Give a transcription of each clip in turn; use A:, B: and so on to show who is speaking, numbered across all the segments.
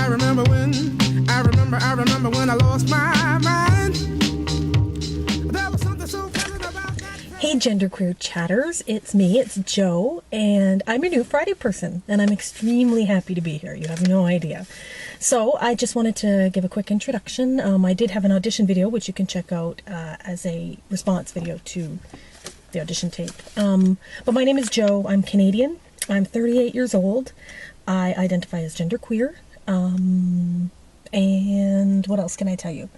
A: I remember when I lost my mind. There was something so pleasant about that. Hey genderqueer chatters, it's me, it's Joe, and I'm your new Friday person, and I'm extremely happy to be here. You have no idea. So I just wanted to give a quick introduction. I did have an audition video, which you can check out as a response video to the audition tape. But my name is Joe. I'm Canadian. I'm 38 years old. I identify as genderqueer. And what else can I tell you?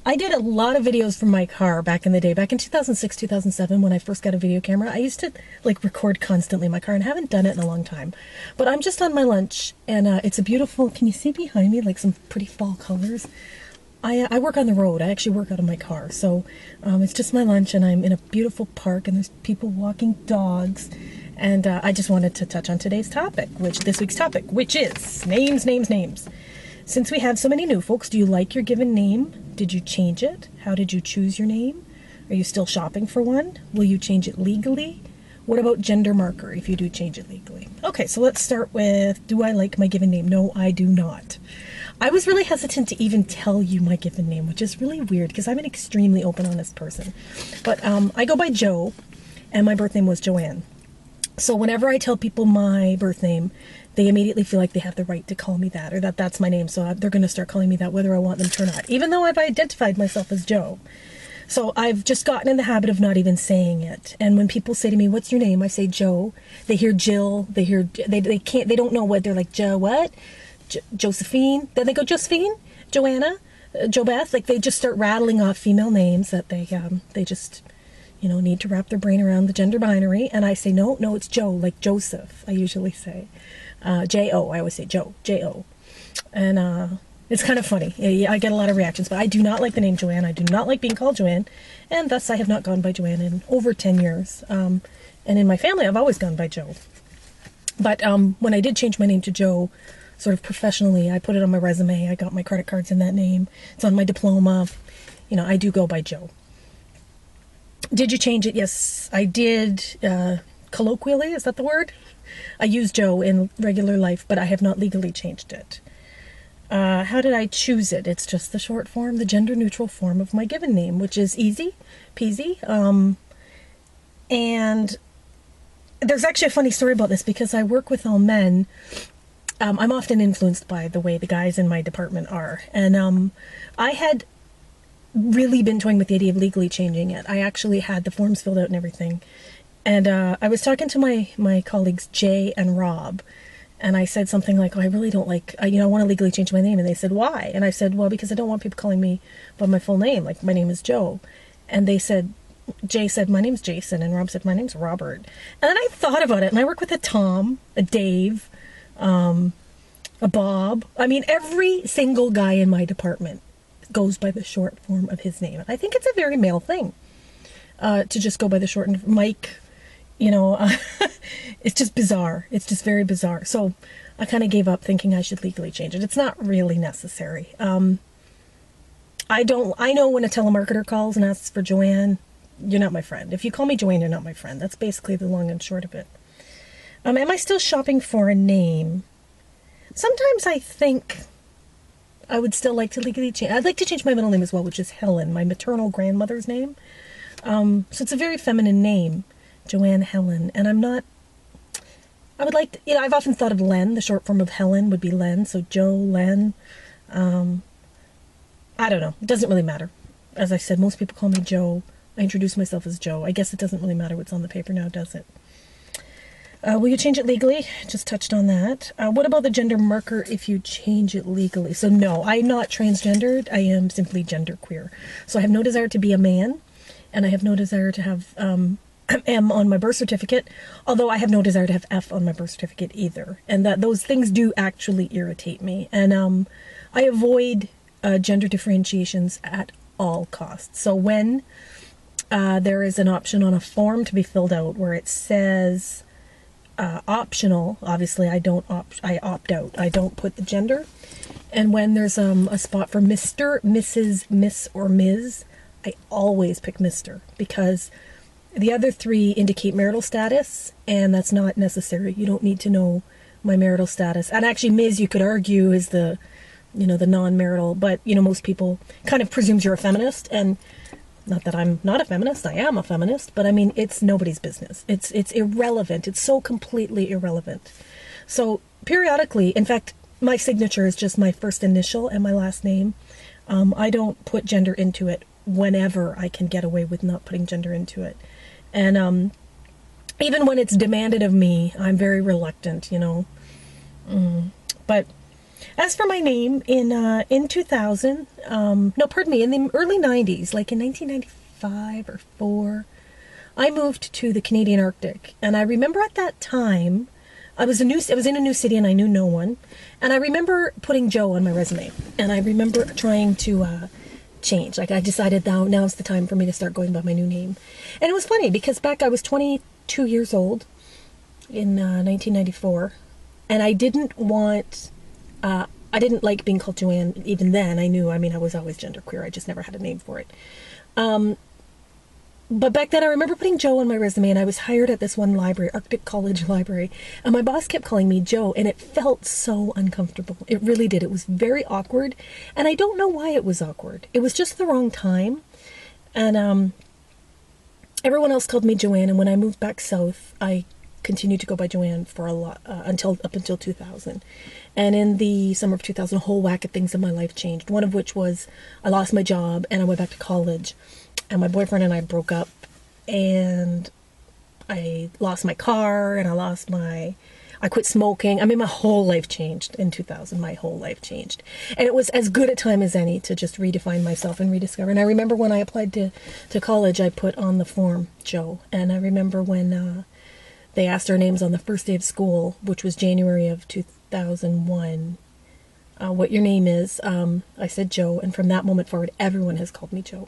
A: I did a lot of videos from my car back in the day, back in 2006, 2007, when I first got a video camera. I used to record constantly in my car and haven't done it in a long time. But I'm just on my lunch and it's a beautiful, can you see behind me, like some pretty fall colors? I work on the road. I actually work out of my car. So it's just my lunch and I'm in a beautiful park and there's people walking dogs. And I just wanted to touch on today's topic, this week's topic, which is names, names, names. Since we have so many new folks, do you like your given name? Did you change it? How did you choose your name? Are you still shopping for one? Will you change it legally? What about gender marker if you do change it legally? Okay, so let's start with, do I like my given name? No, I do not. I was really hesitant to even tell you my given name, which is really weird because I'm an extremely open, honest person. But I go by Joe, and my birth name was Joanne. So whenever I tell people my birth name, they immediately feel like they have the right to call me that, or that that's my name, so they're going to start calling me that whether I want them to or not, even though I've identified myself as Joe. So I've just gotten in the habit of not even saying it. And when people say to me, what's your name? I say Joe. They hear Jill, they don't know what, they're like, Joe what? Josephine? Then they go, Josephine? Joanna? JoBeth? Like, they just start rattling off female names that they just, need to wrap their brain around the gender binary. And I say, no, it's Joe, like Joseph, I usually say. J-O, I always say Joe, J-O. And it's kind of funny. I get a lot of reactions, but I do not like the name Joanne. I do not like being called Joanne, and thus I have not gone by Joanne in over 10 years. And in my family, I've always gone by Joe. But when I did change my name to Joe, sort of professionally, I put it on my resume. I got my credit cards in that name. It's on my diploma. I do go by Joe. Did you change it? Yes, I did. Colloquially, is that the word? I use Joe in regular life, but I have not legally changed it. How did I choose it? It's just the short form, the gender-neutral form of my given name, which is easy peasy. And there's actually a funny story about this because I work with all men. I'm often influenced by the way the guys in my department are. And I had really been toying with the idea of legally changing it. I actually had the forms filled out and everything. And I was talking to my colleagues, Jay and Rob, and I said something like, oh, I really don't like, I want to legally change my name. And they said, why? And I said, well, because I don't want people calling me by my full name, like my name is Joe. And they said, Jay said, my name's Jason, and Rob said, my name's Robert. And then I thought about it, and I work with a Tom, a Dave, a Bob. I mean, every single guy in my department goes by the short form of his name. I think it's a very male thing to just go by the short and Mike. It's just bizarre. It's just very bizarre. So I kind of gave up thinking I should legally change it. It's not really necessary. I know when a telemarketer calls and asks for Joanne, you're not my friend. If you call me Joanne, you're not my friend. That's basically the long and short of it. Am I still shopping for a name? Sometimes I think I would still like to legally change. I'd like to change my middle name as well, which is Helen, my maternal grandmother's name. So it's a very feminine name. Joanne Helen, and I would like to, I've often thought of Len, the short form of Helen would be Len, so Joe, Len, I don't know, it doesn't really matter. As I said, most people call me Joe. I introduce myself as Joe. I guess it doesn't really matter what's on the paper now, does it? Will you change it legally? Just touched on that. What about the gender marker if you change it legally? So no, I'm not transgendered, I am simply genderqueer. So I have no desire to be a man, and I have no desire to have, M on my birth certificate, although I have no desire to have F on my birth certificate either. And that those things do actually irritate me. And I avoid gender differentiations at all costs. So when there is an option on a form to be filled out where it says optional, obviously I opt out. I don't put the gender. And when there's a spot for Mr., Mrs., Miss, or Ms., I always pick Mr. because the other three indicate marital status, and that's not necessary. You don't need to know my marital status. And actually, Ms., you could argue, is the you know, the non-marital, but, you know, most people kind of presumes you're a feminist, and not that I'm not a feminist, I am a feminist, but I mean, it's nobody's business. It's irrelevant. It's so completely irrelevant. So periodically, in fact, my signature is just my first initial and my last name. I don't put gender into it whenever I can get away with not putting gender into it. And even when it's demanded of me, I'm very reluctant, you know. But as for my name, in 2000, no, pardon me, in the early 90s, like in 1995 or 4, I moved to the Canadian Arctic. And I remember at that time, I was in a new city and I knew no one. And I remember putting Joe on my resume. And I remember trying to change. Like, I decided now's the time for me to start going by my new name. And it was funny because back I was 22 years old in 1994. And I didn't like being called Joanne even then. I mean, I was always genderqueer. I just never had a name for it. But back then I remember putting Joe on my resume, and I was hired at this one library, Arctic College Library, and my boss kept calling me Joe, and it felt so uncomfortable. It really did. It was very awkward, and I don't know why it was awkward. It was just the wrong time, and everyone else called me Joanne, and when I moved back south, I continued to go by Joanne for a lot, up until 2000. And in the summer of 2000, a whole whack of things in my life changed, one of which was I lost my job, and I went back to college. And my boyfriend and I broke up, and I lost my car, and I quit smoking. I mean, my whole life changed in 2000. My whole life changed. And it was as good a time as any to just redefine myself and rediscover. And I remember when I applied to college, I put on the form Joe. And I remember when they asked our names on the first day of school, which was January of 2001, what your name is. I said Joe, and from that moment forward, everyone has called me Joe.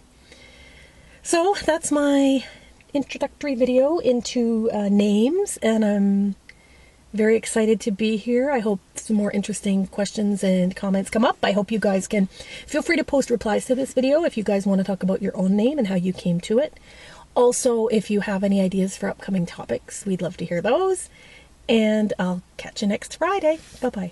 A: So that's my introductory video into names, and I'm very excited to be here. I hope some more interesting questions and comments come up. I hope you guys can feel free to post replies to this video if you guys want to talk about your own name and how you came to it. Also, if you have any ideas for upcoming topics, we'd love to hear those. And I'll catch you next Friday. Bye-bye.